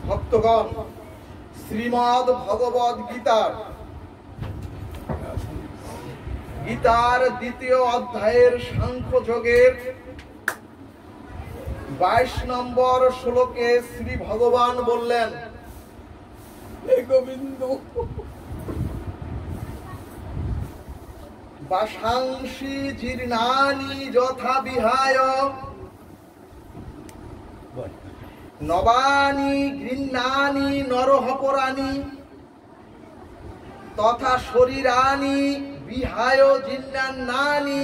ভক্তগণ, শ্রীমদ ভগবদ গীতার দ্বিতীয় অধ্যায়ের সাংখ্য যোগের 22 নম্বর শ্লোকে শ্রী ভগবান বললেন, হে গোবিন্দ, বাসাংসি জীর্ণানি যথা বিহায় নবানি গৃহ্ণানি নরহপরানি তথা শরীরানি বিহায় জীর্ণান্নানি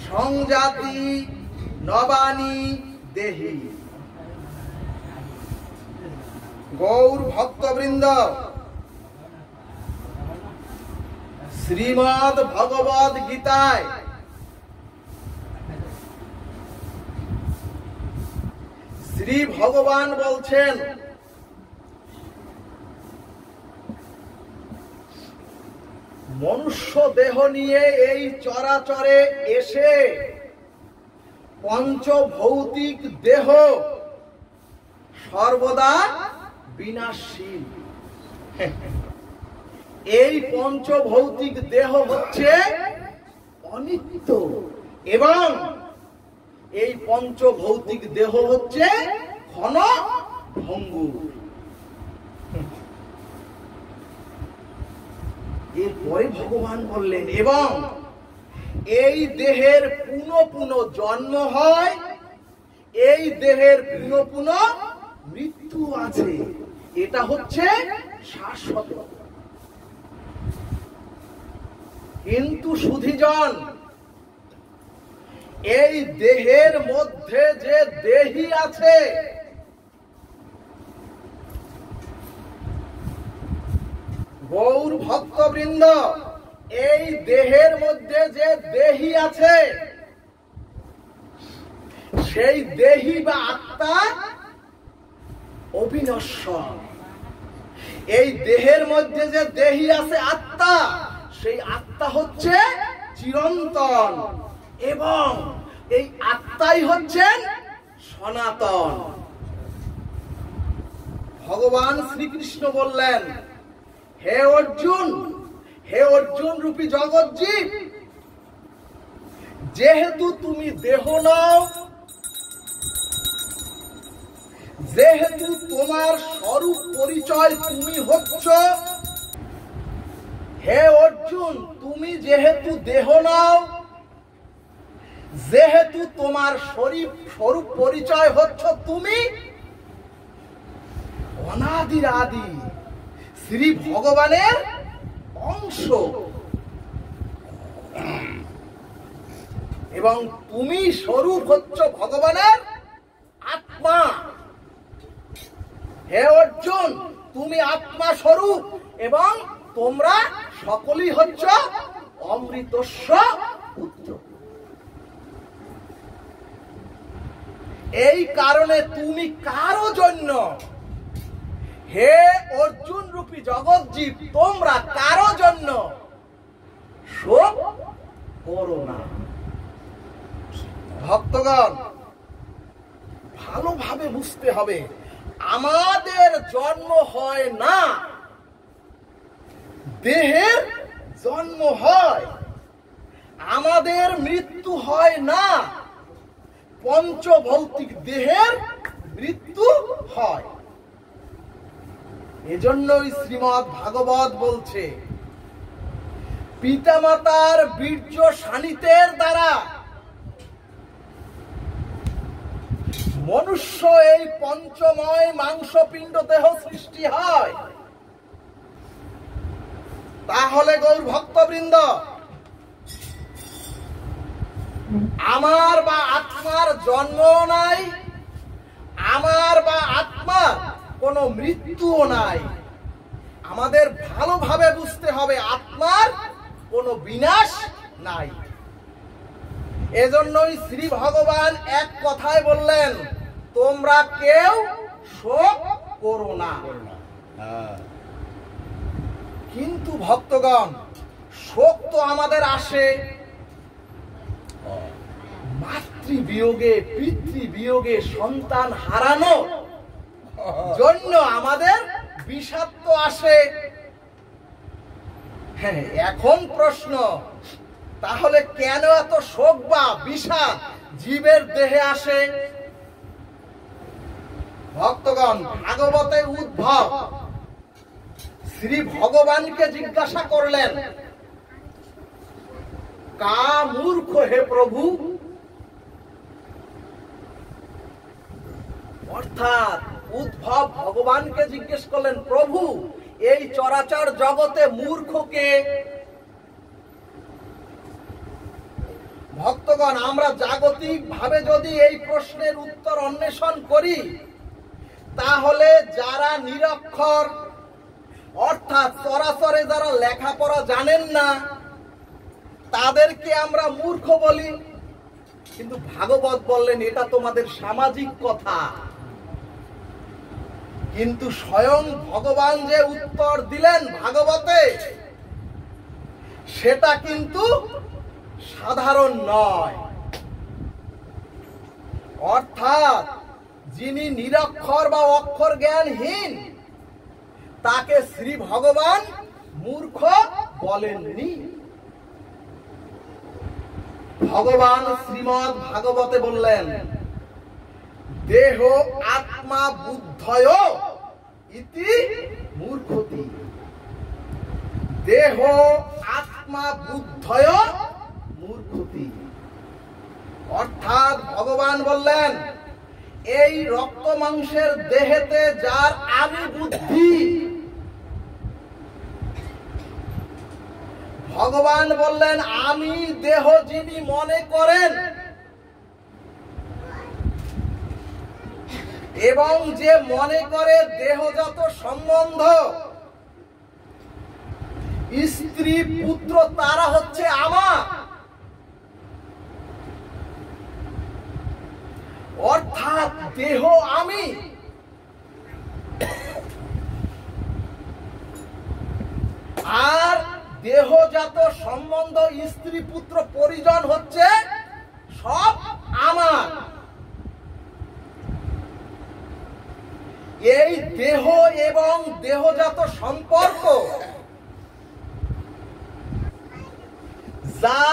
সংজাতি নবানি দেহি। গৌর ভক্তবৃন্দ, শ্রীমদ ভগবদ গীতায় শ্রী ভগবান বলছেন, মনুষ্য দেহ নিয়ে এই চরাচরে এসে পঞ্চভৌতিক দেহ সর্বদা বিনাশশীল। এই পঞ্চভৌতিক দেহ হচ্ছে অনিত্য এবং এই পঞ্চভৌতিক দেহ হচ্ছে ক্ষণভঙ্গুর। এরপরে ভগবান বললেন, এবং এই দেহের পুনঃ পুনঃ জন্ম হয়, এই দেহের পুনঃ পুনঃ মৃত্যু আছে। এটা হচ্ছে শাশ্বত। কিন্তু সুধীজন, এই দেহের মধ্যে যে দেহি আছে, গৌর ভক্তবৃন্দ, এই দেহের মধ্যে যে দেহি আছে, সেই দেহি বা আত্মা অবিনশ্বর। এই দেহের মধ্যে যে দেহি আছে আত্মা, সেই আত্মা হচ্ছে চিরন্তন এবং এই আত্মাই হচ্ছেন সনাতন। ভগবান শ্রীকৃষ্ণ বললেন, হে অর্জুন, হে অর্জুন রূপী জগৎজীব, যেহেতু তুমি দেহ নও, যেহেতু তোমার স্বরূপ পরিচয় তুমি হচ্ছ, হে অর্জুন, তুমি যেহেতু দেহ নও, যেহেতু তোমার স্বরূপ পরিচয় হচ্ছ তুমি অনাদির আদি শ্রী ভগবানের অংশ, এবং তুমি স্বরূপ হচ্ছ ভগবানের আত্মা। হে অর্জুন, তুমি আত্মা স্বরূপ এবং তোমরা সকলেই হচ্ছ অমৃতস্য পুত্র। এই কারণে তুমি কারো জন্য, হে অর্জুন রূপী জগৎজীব, তোমরা কারো জন্য শোক করো না। ভক্তগণ, ভালোভাবে বুঝতে হবে, আমাদের জন্ম হয় না, দেহের জন্ম হয়। আমাদের মৃত্যু হয় না, পঞ্চভৌতিক দেহের মৃত্যু হয়। এজন্যই শ্রীমদ ভাগবত বলছে, পিতামাতার বীর্য শানিতের দ্বারা মনুষ্য এই পঞ্চময় মাংসপিণ্ড দেহ সৃষ্টি হয়। তাহলে গৌর ভক্তবৃন্দ, আমার বা আত্মার জন্ম নাই, আমার বা আত্মার কোনো মৃত্যুও নাই। আমাদের ভালোভাবে বুঝতে হবে, আত্মার কোনো বিনাশ নাই। এজন্যই শ্রী ভগবান এক কথায় বললেন, তোমরা কেউ শোক করো না। কিন্তু ভক্তগণ, শোক তো আমাদের আসে মাতৃবিয়োগে, পিতৃবিয়োগে, সন্তান হারানো জন্য আমাদের বিষাক্ত আসে। হ্যাঁ, এখন প্রশ্ন, তাহলে কেন এত শোক বা বিষাদ জীবের দেহে আসে? ভক্তগণ, ভাগবতে উদ্ধব শ্রী ভগবানকে জিজ্ঞাসা করলেন, কা মূর্খ হে প্রভু? অর্থাৎ উদ্ধব ভগবানকে জিজ্ঞেস করলেন, প্রভু এই চরাচর জগতে মূর্খ কে? ভক্তগণ, আমরা জাগতিক ভাবে যদি এই প্রশ্নের উত্তর অন্বেষণ করি, তাহলে যারা নিরক্ষর, অর্থাৎ চরাচরে যারা লেখাপড়া জানেন না, তাদেরকে আমরা মূর্খ বলি। কিন্তু ভাগবত বললেন এটা তোমাদের সামাজিক কথা। কিন্তু স্বয়ং ভগবান যে উত্তর দিলেন ভাগবতে, সেটা কিন্তু সাধারণ নয়। অর্থাৎ যিনি নিরক্ষর বা অক্ষর জ্ঞানহীন, তাকে শ্রী ভগবান মূর্খ বলেননি। ভগবান শ্রীমদ্ ভাগবতে বললেন, দেহ আত্মা বুদ্ধয় ইতি মূর্খতি। দেহ আত্মা বুদ্ধয় মূর্খতি। অর্থাৎ ভগবান বললেন, এই রক্ত মাংসের দেহেতে যার আমি বুদ্ধি, ভগবান বললেন আমি দেহ যিনি মনে করেন এবং যে মনে করে দেহজাত সম্বন্ধ স্ত্রী পুত্র তারা হচ্ছে আমার। অর্থাৎ দেহ আমি, আর দেহজাত সম্বন্ধ স্ত্রী পুত্র পরিজন হচ্ছে সব আমার। এই দেহ এবং দেহজাত সম্পর্ক যা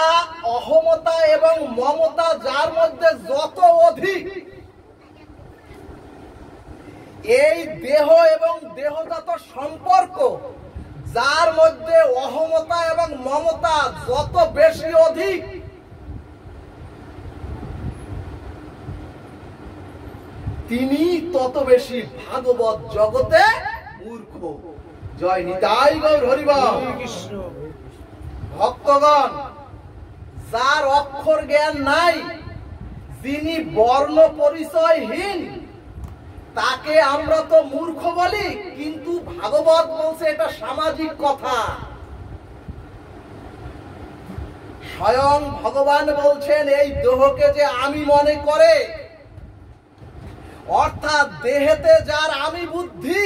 অহমতা এবং মমতা যার মধ্যে যত অধিক, এই দেহ এবং দেহজাত সম্পর্ক যার মধ্যে অহমতা এবং মমতা যত বেশি অধিক, তিনি তত বেশি ভাগবত জগতে মূর্খ। জয় নিতাই গৌর হরি বল। ভক্তগণ, যার অক্ষর জ্ঞান নাই, যিনি বর্ণ পরিচয়হীন, তাকে আমরা তো মূর্খ বলি। কিন্তু ভাগবত বলছে এটা সামাজিক কথা। স্বয়ং ভগবান বলছেন এই দেহকে যে আমি মনে করে, অর্থাৎ দেহেতে যার আমি বুদ্ধি,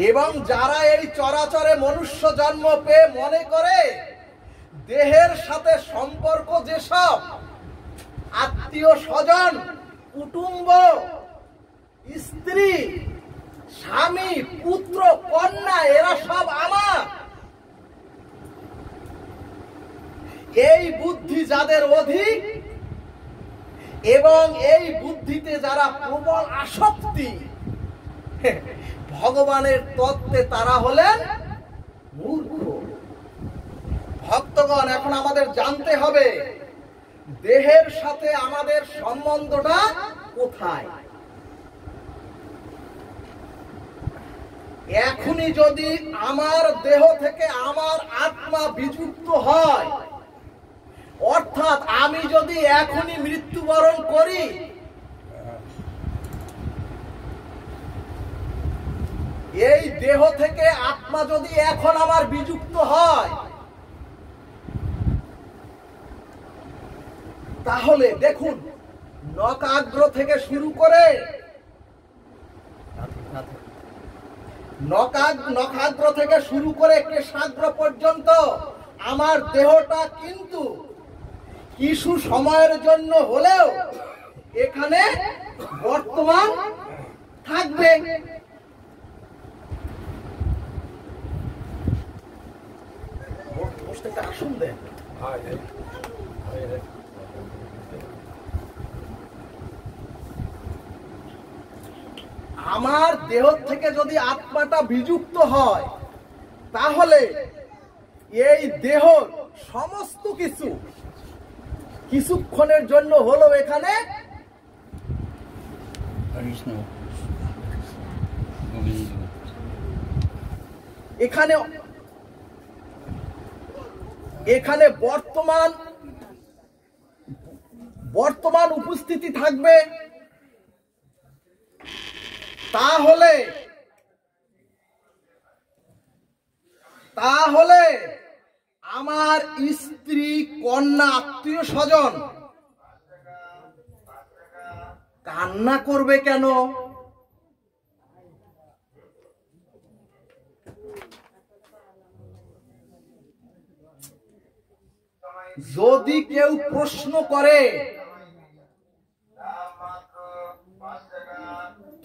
এবং যারা এই চরাচরে মনুষ্য জন্ম পেয়ে মনে করে দেহের সাথে সম্পর্ক যেসব আত্মীয় স্বজন, কুটুম্ব, স্ত্রী, স্বামী, পুত্র, কন্যা, এরা সব আমার। এই বুদ্ধি যাদের অধিক এবং এই বুদ্ধিতে যারা প্রবল আসক্তি, ভগবানের তত্ত্বে তারা হলেন মূর্খ। ভক্তগণ, এখন আমাদের জানতে হবে দেহের সাথে আমাদের সম্বন্ধটা কোথায়। এখনই যদি আমার দেহ থেকে আমার আত্মা বিযুক্ত হয়, অর্থাৎ আমি যদি এখনই মৃত্যুবরণ করি, এই দেহ থেকে আত্মা যদি এখন আমার বিযুক্ত হয়, তাহলে দেখুন নকাগ্র থেকে শুরু করে নখাগ্র থেকে শুরু করে কেশাগ্র পর্যন্ত আমার দেহটা কিন্তু কিছু সময়ের জন্য হলেও এখানে বর্তমান থাকবে। থাকবে। আসুন দেন। আমার দেহ থেকে যদি আত্মাটা বিযুক্ত হয়, তাহলে এই দেহ সমস্ত কিছু কিছুক্ষণের জন্য হলো এখানে এখানে এখানে বর্তমান উপস্থিতি থাকবে। তাহলে আমার স্ত্রী, কন্যা, আত্মীয় স্বজন কান্না করবে কেন? যদি কেউ প্রশ্ন করে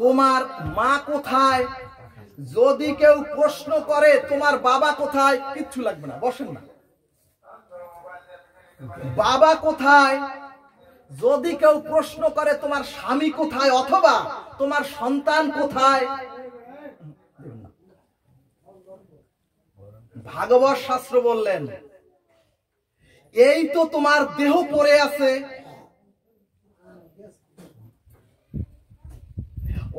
তোমার মা কোথায়, যদি কেউ প্রশ্ন করে তোমার বাবা কোথায়, কিচ্ছু লাগবে না, বসেন না, বাবা কোথায়, যদি কেউ প্রশ্ন করে তোমার স্বামী কোথায় অথবা তোমার সন্তান কোথায়, ভাগবত শাস্ত্র বললেন এই তো তোমার দেহ পড়ে আছে,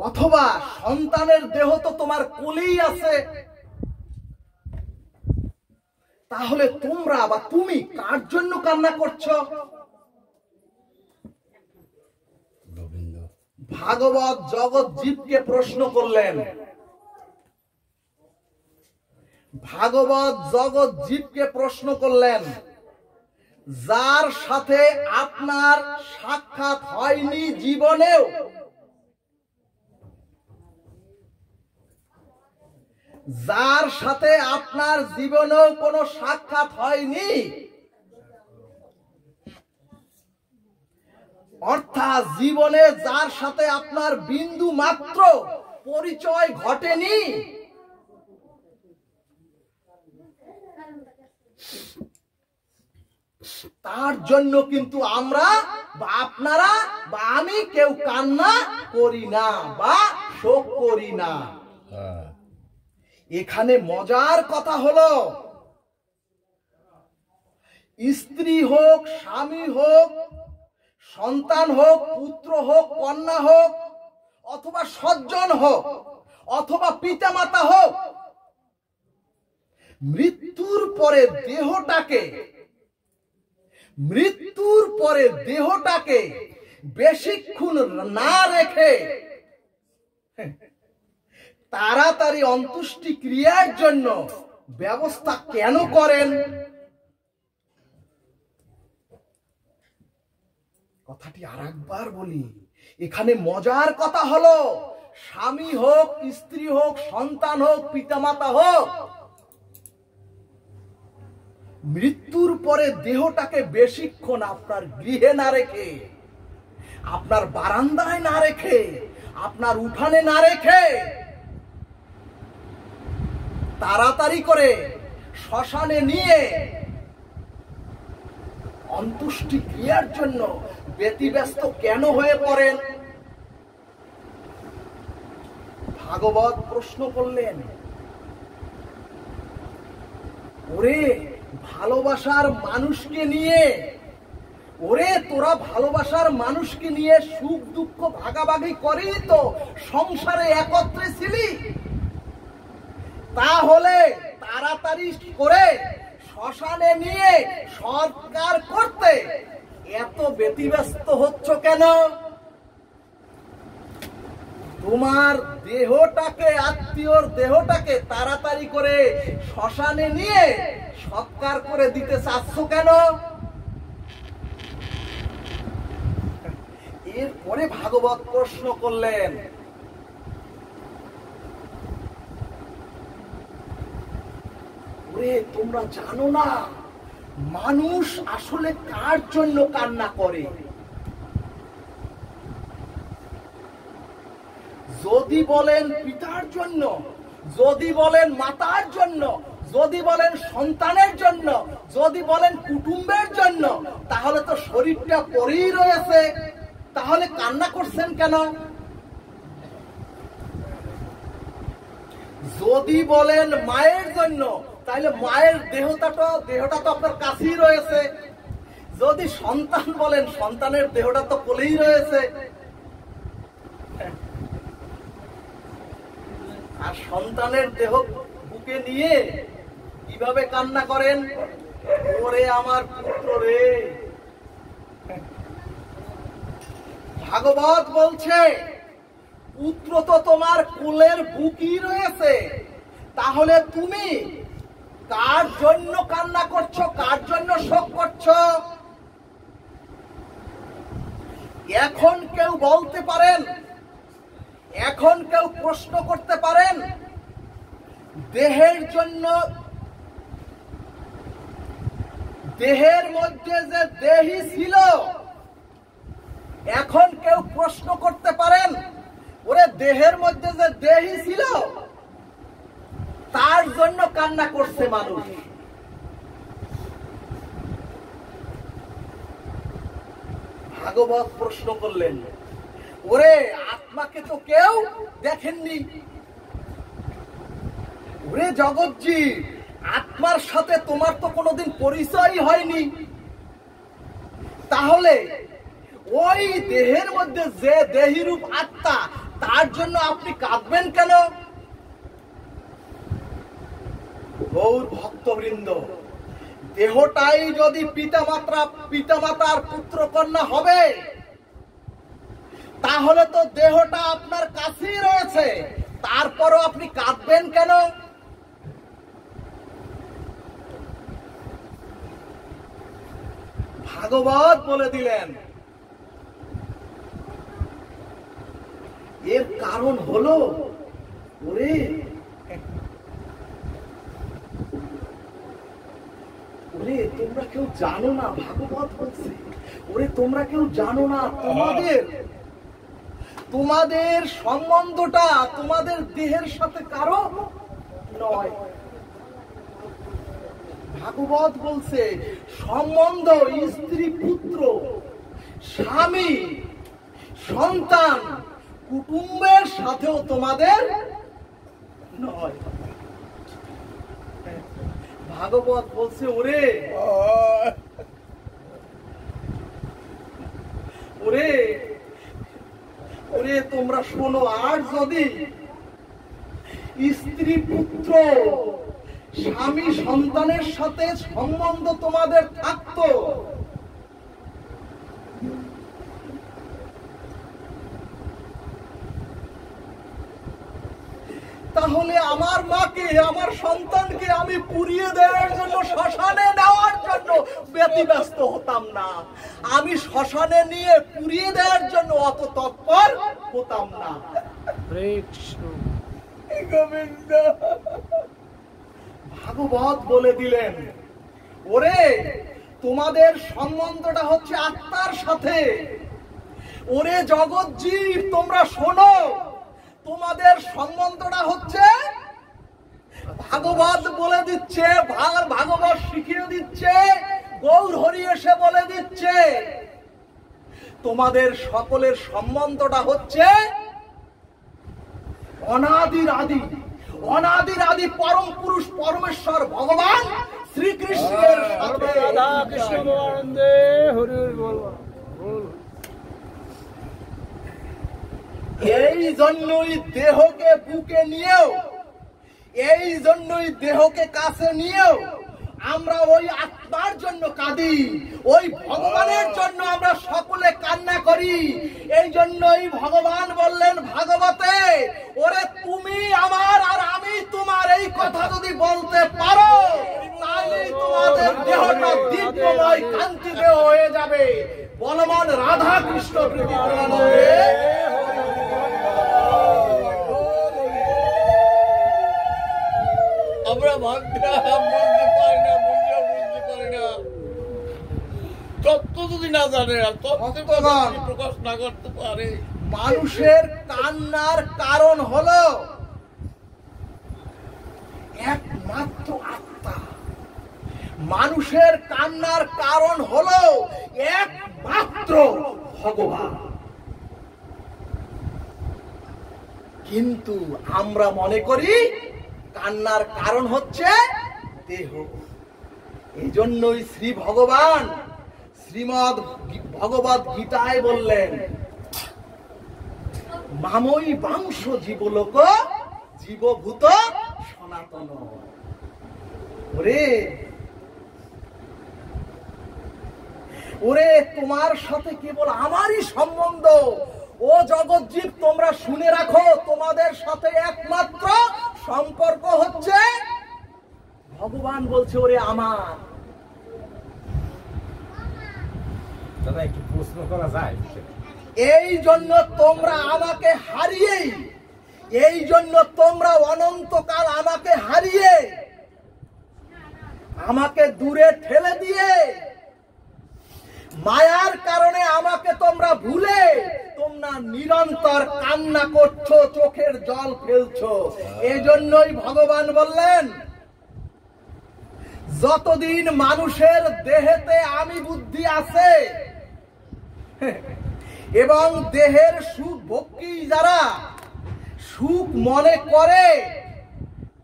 অথবা সন্তানের দেহ তো তোমার কোলেই আছে, তাহলে তোমরা বা তুমি কার জন্য কান্না করছো? ভাগবত জগৎ জীবকে প্রশ্ন করলেন। ভাগবত জগৎ জীবকে প্রশ্ন করলেন, যার সাথে আপনার সাক্ষাৎ হয়নি জীবনেও, যার সাথে আপনার জীবনেও কোনো সাক্ষাৎ হয়নি, অর্থাৎ জীবনে যার সাথে আপনার বিন্দু মাত্র পরিচয় ঘটেনি, তার জন্য কিন্তু আমরা বা আপনারা বা আমি কেউ কান্না করি না বা শোক করি না। এখানে মজার কথা হলো, স্ত্রী হোক, স্বামী হোক, সন্তান হোক, পুত্র হোক, কন্যা হোক, অথবা সজ্জন হোক, অথবা পিতামাতা হোক, মৃত্যুর পরে দেহটাকে বেশিক্ষণ না রেখে তাড়াতাড়ি অন্ত্যেষ্টি ক্রিয়ার জন্য ব্যবস্থা কেন করেন? কথাটি আরেকবার বলি, এখানে মজার কথা হলো, স্বামী হোক, স্ত্রী হোক, সন্তান হোক, পিতামাতা হোক, মৃত্যুর পরে দেহটাকে বেশিক্ষণ আপনার গৃহে না রেখে, আপনার বারান্দায় না রেখে, আপনার উঠানে না রেখে তাড়াতাড়ি করে শ্মশানে নিয়ে অন্ত্যেষ্টি ক্রিয়ার জন্য ব্যতিব্যস্ত কেন হয়ে পড়েন? ভাগবত প্রশ্ন করলেন, ওরে ভালোবাসার মানুষকে নিয়ে, ওরে তোরা ভালোবাসার মানুষকে নিয়ে সুখ দুঃখ ভাগাভাগি করি তো সংসারে একত্রে ছিলি, তাহলে তাড়াতাড়ি করে শ্মশানে নিয়ে সৎকার করতে এত ব্যতিব্যস্ত হচ্ছ কেন? তোমার দেহটাকে, আত্মীয়র দেহটাকে তাড়াতাড়ি করে শ্মশানে নিয়ে সৎকার করে দিতে চাচ্ছ কেন? এরপরে ভাগবত প্রশ্ন করলেন, ওরে তোমরা জানো না মানুষ আসলে কার জন্য কান্না করে? যদি বলেন পিতার জন্য, যদি বলেন মাতার জন্য, যদি বলেন সন্তানের জন্য, যদি বলেন কুটুম্বের জন্য, তাহলে তো শরীরটা পরেই রয়েছে, তাহলে কান্না করছেন কেন? যদি বলেন মায়ের জন্য, তাহলে মায়ের দেহটা তো আপনার কাছেই রয়েছে। যদি সন্তান বলেন, সন্তানের দেহটা তো কোলেই রয়েছে। আর সন্তানের দেহ বুকে নিয়ে কিভাবে কান্না করেন, ওরে আমার পুত্র রে। ভাগবত বলছে পুত্র তো তোমার কোলের বুকই রয়েছে, তাহলে তুমি কার জন্য কান্না করছো, কার জন্য শোক করছো? এখন কেউ বলতে পারেন, এখন কেউ প্রশ্ন করতে পারেন, দেহের জন্য, দেহের মধ্যে যে দেহি ছিল, এখন কেউ প্রশ্ন করতে পারেন, ওরে দেহের মধ্যে যে দেহি ছিল তার জন্য কান্না করছে মানুষ। ভাগবত প্রশ্ন করলেন, ওরে আত্মাকে তো কেউ দেখেননি, ওরে জগৎজি আত্মার সাথে তোমার তো কোনোদিন পরিচয় হয়নি, তাহলে ওই দেহের মধ্যে যে দেহিরূপ আত্মা তার জন্য আপনি কাঁদবেন কেন? গৌর ভক্তবৃন্দ, দেহটাই যদি পিতামাতার পুত্র কন্যা হবে, তাহলে তো দেহটা আপনার কাছেই রয়েছে, তারপরও আপনি কাঁদবেন কেন? ভাগবত বলে দিলেন, এর কারণ হলো, ওরে ওরে তোমরা কেউ জানো না, ভাগবত বলছে, ওরে তোমরা কেউ জানো না, তোমাদের সম্বন্ধটা তোমাদের দেহের সাথে কারো নয়। ভাগবত বলছে সম্বন্ধ স্ত্রী পুত্র স্বামী সন্তান কুটুম্বের সাথেও তোমাদের নয়। ভাগবত বলছে, ওরে ওরে ওরে তোমরা শোনো, আর যদি স্ত্রী পুত্র স্বামী সন্তানের সাথে সম্বন্ধ তোমাদের থাকতো, তাহলে আমার মাকে, আমার সন্তানকে আমি পুড়িয়ে দেওয়ার জন্য, শ্মশানে নেওয়ার জন্য ব্যতিব্যস্ত হতাম না, আমি শ্মশানে নিয়ে পুড়িয়ে দেওয়ার জন্য অত তৎপর হতাম না। গোবিন্দ ভাগবত বলে দিলেন, ওরে তোমাদের সম্বন্ধটা হচ্ছে আত্মার সাথে। ওরে জগৎ জীব তোমরা শোনো, তোমাদের সম্বন্ধটা হচ্ছে, ভাগবত বলে দিচ্ছে, ভাগবত শিখিয়ে দিচ্ছে, গৌর হরি এসে বলে দিচ্ছে, তোমাদের সকলের সম্বন্ধটা হচ্ছে অনাদির আদি, অনাদির আদি পরম পুরুষ পরমেশ্বর ভগবান শ্রীকৃষ্ণের সাথে। রাধা কৃষ্ণ বন্দে হরি হরি বল। এই জন্যই দেহকে বুকে নিয়েও, এই জন্যই দেহকে কাছে নিয়েও আমরা ওই আত্মার জন্য কাঁদি, ওই ভগবানের জন্য আমরা সকলে কান্না করি। এই জন্যই ভগবান বললেন ভাগবতে, ওরে তুমি আমার আর আমি তোমার, এই কথা যদি বলতে পারো তাহলে তোমাদের দেহটা দিব্যময় কান্তি দেহ হয়ে যাবে। বলবান রাধা কৃষ্ণ প্রীতি প্রেমানন্দে। আমরা ভাবতে বলতে পারি না, বুঝতে পারি না, তত্ত্ব যদি না জানে, তত্ত্ব প্রকাশ না করতে পারে, মানুষের কান্নার কারণ হলো একমাত্র আত্মা। মানুষের কান্নার কারণ হলো একমাত্র ভগবান। কিন্তু আমরা মনে করি কান্নার কারণ হচ্ছে দেহ। এই জন্যই শ্রী ভগবান শ্রীমদ্ ভগবদ গীতায় বললেন, মামই বাংশ জীবলোক জীবভূত সনাতন। ওরে ওরে তোমার সাথে কেবল আমারই সম্বন্ধ। ও জগৎজীব, তোমরা শুনে রাখো, তোমাদের সাথে একমাত্র সম্পর্ক হচ্ছে ভগবান বলছে ওরে আমার। দাদা একটু প্রশ্ন করা যায়? এই জন্য তোমরা আমাকে হারিয়ে, এই জন্য তোমরা অনন্তকাল আমাকে হারিয়ে, আমাকে দূরে ঠেলে দিয়ে, মায়ার কারণে আমাকে তোমরা ভুলে তোমরা নিরন্তর কান্না করছো, চোখের জল ফেলছো। এই জন্যই ভগবান বললেন, যতদিন মানুষের দেহেতে আমি বুদ্ধি আছে এবং দেহের সুখ ভোগী যারা সুখ মনে করে,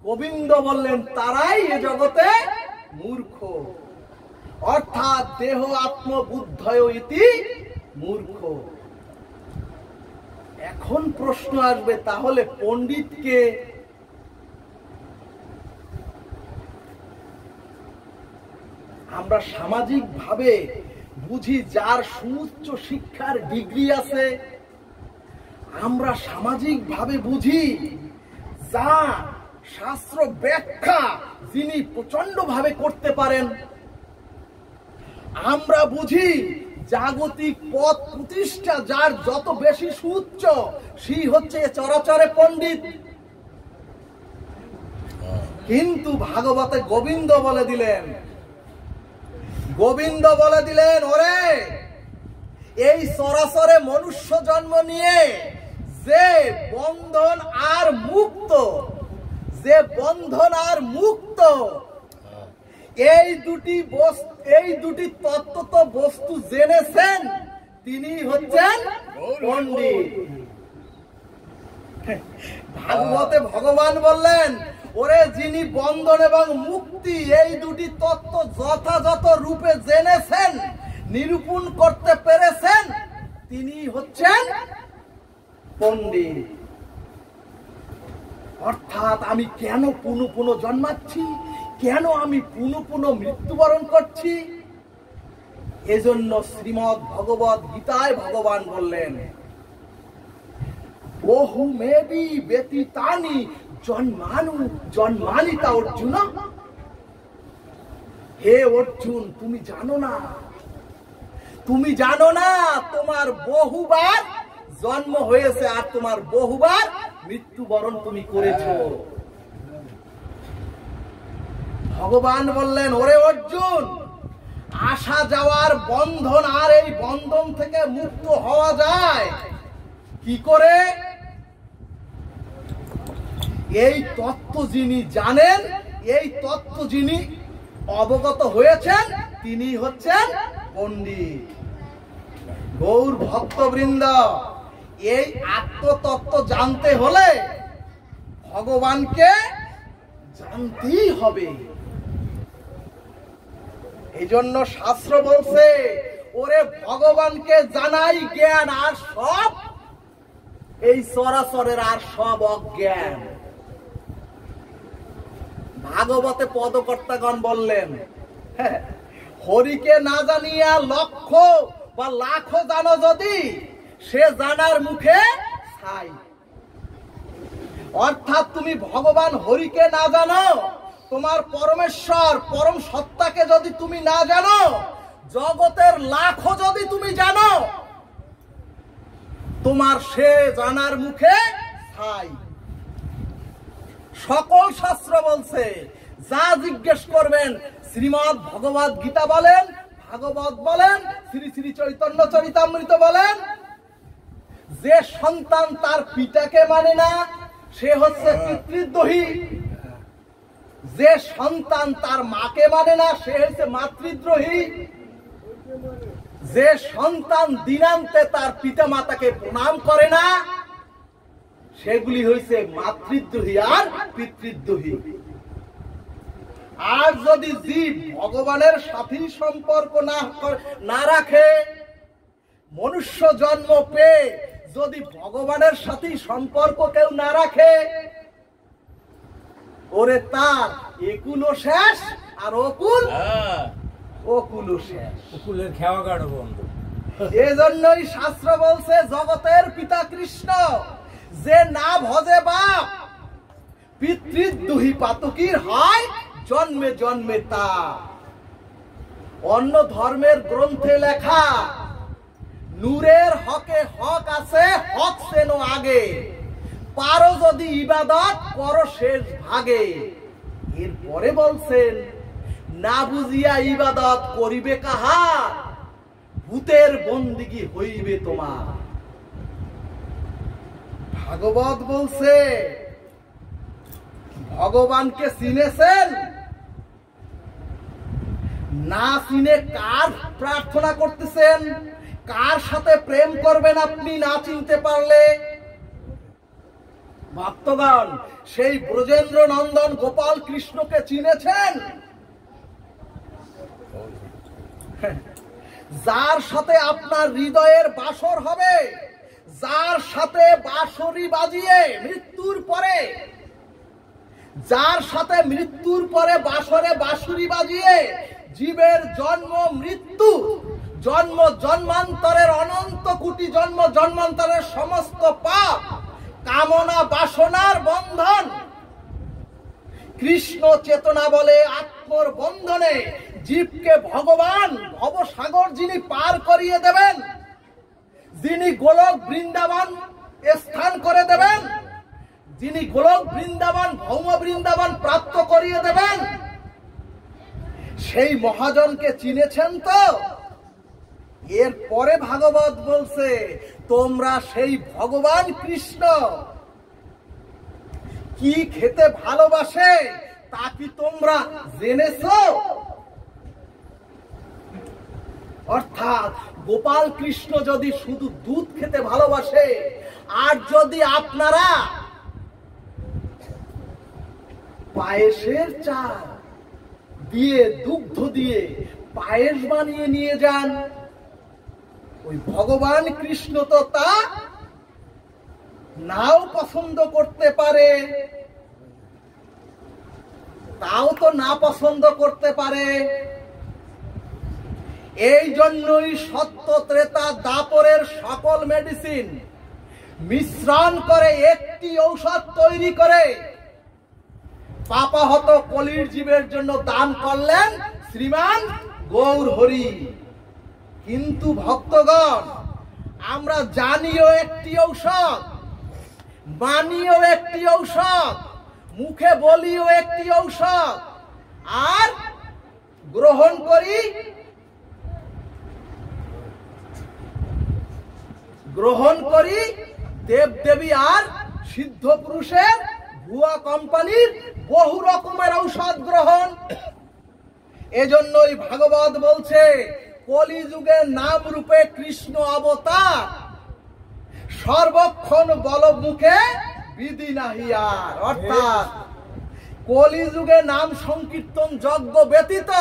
গোবিন্দ বললেন তারাই এ জগতে মূর্খ। অর্থাৎ দেহ আত্মবুদ্ধয় ইতি মূর্খ। এখন প্রশ্ন আসবে, তাহলে পণ্ডিতকে? আমরা সামাজিক ভাবে বুঝি যার সুউচ্চ শিক্ষার ডিগ্রি আছে, আমরা সামাজিক ভাবে বুঝি যা শাস্ত্র ব্যাখ্যা যিনি প্রচন্ড ভাবে করতে পারেন। আমরা বুঝি জাগতিক পথ প্রতিষ্ঠা যার যত বেশি সুউচ্চ, সেই হচ্ছে চরাচরে পণ্ডিত। কিন্তু ভাগবতে গোবিন্দ বলে দিলেন, গোবিন্দ বলে দিলেন, ওরে এই চরাচরে মনুষ্য জন্ম নিয়ে যে বন্ধন আর মুক্ত, যে বন্ধন আর মুক্ত, এই দুটি তত্ত্ব বস্তু জেনেছেন তিনি হচ্ছেন পণ্ডিত। ভাগবতে ভগবান বললেন, ওরে যিনি বন্ধন এবং মুক্তি এই দুটি তত্ত্ব যথাযথ রূপে জেনেছেন, নিরূপণ করতে পেরেছেন, তিনি হচ্ছেন পণ্ডিত। অর্থাৎ আমি কেন পুনঃ পুনঃ জন্মাচ্ছি, কেন আমি পুনঃ পুনঃ মৃত্যুবরণ করছি, এজন্য শ্রীমদ্ ভগবদ গীতায় ভগবান বললেন, বহু মেবি ব্যতীতানি জন্মানিতা অর্জুন। হে অর্জুন, তুমি জানো না, তুমি জানো না তোমার বহুবার জন্ম হয়েছে আর তোমার বহুবার মৃত্যুবরণ তুমি করেছো। ভগবান বললেন, ওরে অর্জুন, আসা যাওয়ার বন্ধন, আর এই বন্ধন থেকে মুক্ত হওয়া যায় কি করে? এই তত্ত্ব যিনি জানেন, এই তত্ত্ব যিনি অবগত হয়েছেন, তিনি হচ্ছেন পণ্ডিত। গৌর ভক্তবৃন্দ, এই আত্মতত্ত্ব জানতে হলে ভগবানকে জানতেই হবে। এই জন্য শাস্ত্র বলছে, ওরে ভগবানকে জানাই জ্ঞান, আর সব এই চরাচরের আর সব অজ্ঞান। ভাগবতে পদকর্তাগণ বললেন, হরিকে না জানিয়া লক্ষ বা লাখো জানো যদি, সে জানার মুখে ছাই। অর্থাৎ তুমি ভগবান হরিকে না জানো, তোমার পরমেশ্বর পরম সত্তাকে যদি তুমি না জানো, জগতের লাখো যদি তুমি জানো, তোমার সে জানার মুখে ছাই। সকল শাস্ত্র বলছে, যা জিজ্ঞেস করবেন, শ্রীমদ্ ভগবদ গীতা বলেন, ভাগবত বলেন, শ্রী শ্রী চৈতন্য চরিতামৃত বলেন, যে সন্তান তার পিতাকে মানে না সে হচ্ছে পিতৃদ্রোহী, যে সন্তান তার মাকে মানে না সে হচ্ছে মাতৃদ্রোহী, যে সন্তান দিনান্তে তার পিতা মাতাকে প্রণাম করে না সেগুলি হয়েছে মাতৃদ্রোহী আর পিতৃদ্রোহী। আর যদি জীব ভগবানের সাথে সম্পর্ক না রাখে, মনুষ্য জন্ম পেয়ে যদি ভগবানের সাথে সম্পর্ক কেউ না রাখে, ওরে তার একুলও শেষ আর অকুলও শেষ, কুকুলের খেওয়া গাড়ো বন্ধ। এজন্যই শাস্ত্র বলছে জগতের পিতা কৃষ্ণ যে না ভজে বাপ পিতৃদ্রোহী পাতকীর হয় জন্মে জন্মে তা। অন্য ধর্মের গ্রন্থে লেখা নূরের হকে হক আছে, হক সেনো আগে, পারো যদি ইবাদত করো শেষ ভাগে। এরপরে বলছেন না বুঝিয়া ইবাদত করিবে কাহার, ভূতের বন্দিগি হইবে তোমার। ভাগবত বলছে ভগবানকে চিনেছেন, না চিনে কার প্রার্থনা করতেছেন, কার সাথে প্রেম করবেন আপনি না চিনতে পারলে? ভক্তগণ সেই ব্রজেন্দ্র নন্দন গোপাল কৃষ্ণকে চিনেছেন? যার সাথে আপনার হৃদয়ের বাসর হবে, যার সাথে বাঁশরি বাজিয়ে মৃত্যুর পরে, যার সাথে মৃত্যুর পরে বাঁশরে বাঁশুরি বাজিয়ে জীবের জন্ম মৃত্যু, জন্ম জন্মান্তরের অনন্ত কোটি জন্ম জন্মান্তরের সমস্ত পাপ কামনা বাসনার বন্ধন কৃষ্ণ চেতনা বলে আত্মর বন্ধনে জীবকে ভগবান ভবসাগর যিনি পার করিয়ে দেবেন, যিনি গোলক বৃন্দাবন স্থান করে দেবেন, যিনি গোলক বৃন্দাবন ভৌম বৃন্দাবন প্রাপ্ত করিয়ে দেবেন, সেই মহাজনকে চিনেছেন তো? এরপরে ভাগবত বলছে তোমরা সেই ভগবান কৃষ্ণ কি খেতে ভালোবাসে তা কি তোমরা জেনেছো? অর্থাৎ গোপাল কৃষ্ণ যদি শুধু দুধ খেতে ভালোবাসে, আর যদি আপনারা পায়েসের চাল দিয়ে দুগ্ধ দিয়ে পায়েস বানিয়ে নিয়ে যান, ওই ভগবান কৃষ্ণ তো তা নাও পছন্দ করতে পারে, তাও তো না পছন্দ করতে পারে। এই জন্যই সত্য ত্রেতা দাপরের সকল মেডিসিন মিশ্রণ করে একটি ঔষধ তৈরি করে পাপাহত কলির জীবের জন্য দান করলেন শ্রীমান গৌর হরি। কিন্তু ভক্তগণ আমরা জানিও একটি ঔষধ, মানিও একটি ঔষধ, মুখে বলিও একটি ঔষধ, আর গ্রহণ করি দেবদেবী আর সিদ্ধ পুরুষের ভুয়া কোম্পানির বহু রকমের ঔষধ গ্রহণ। এজন্যই ভাগবত বলছে কলিযুগে নাম রূপে কৃষ্ণ অবতার, সর্বক্ষণ বল মুখে বিধি নাহি আর। অর্থাৎ কলিযুগে নাম সংকীর্তন যজ্ঞ ব্যতীত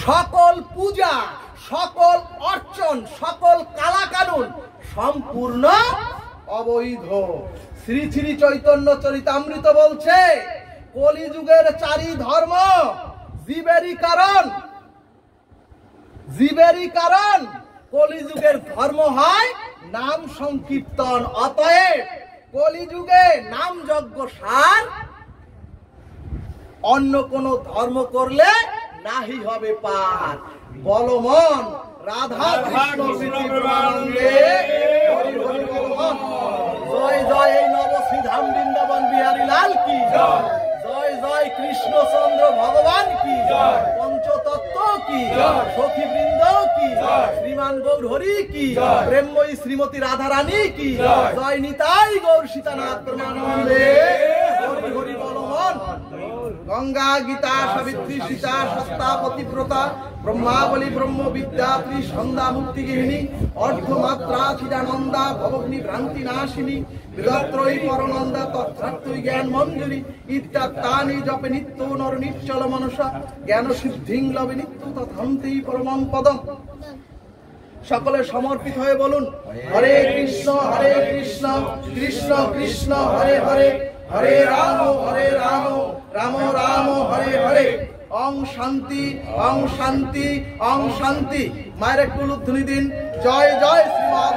সকল পূজা, সকল অর্চন, সকল কালাকানুন সম্পূর্ণ অবৈধ। শ্রী শ্রী চৈতন্য চরিতামৃত বলছে কলিযুগের চারি ধর্ম জীবেরই কারণ কলিযুগের ধর্ম হয় নাম সংকীর্তন। অতএব কলিযুগে নাম যজ্ঞ সার, অন্য কোন ধর্ম করলে নাহি হবে পার। বলো মন রাধা কৃষ্ণ প্রেমানন্দে হরি হরি বল মন। জয় জয় এই নবশ্রীধাম বৃন্দাবন বিহারী লাল কি জয়, জয় জয় কৃষ্ণচন্দ্র ভগবান কি জয়, পঞ্চতত্ত্ব কি জয়, সখী বৃন্দ কি জয়, শ্রীমান গৌর হরি কি জয়, প্রেমময়ী শ্রী শ্রীমতী রাধা রানী কি জয় নিতাই গৌর সীতানাথ প্রেমানন্দে হরি হরি বল মন। গঙ্গা গীতা সাবিত্রী সীতা সত্তা পতিব্রতা ব্রহ্মাবলী ব্রহ্ম বিদ্যাত্রী সন্ধ্যা মুক্তি গৃহিণী অর্ধমাত্রা চিদানন্দা ভবগ্নি ভ্রান্তি নাশিনী বিদত্রয়ী পরনন্দা তত্রাত্রই জ্ঞান মঞ্জুরি ইত্যাত্তানি জপে নিত্য নর নিশ্চল মনসা জ্ঞান সিদ্ধিং লবে নিত্য তথান্তি পরমং পদম। সকলে সমর্পিত হয়ে বলুন হরে কৃষ্ণ কৃষ্ণ কৃষ্ণ হরে হরে হরে রাম রাম রাম হরে হরে। ওং শান্তি ওং শান্তি ওং শান্তি। মায়ের একটু উলুধ্বনি দিন। জয় জয় শ্রীমৎ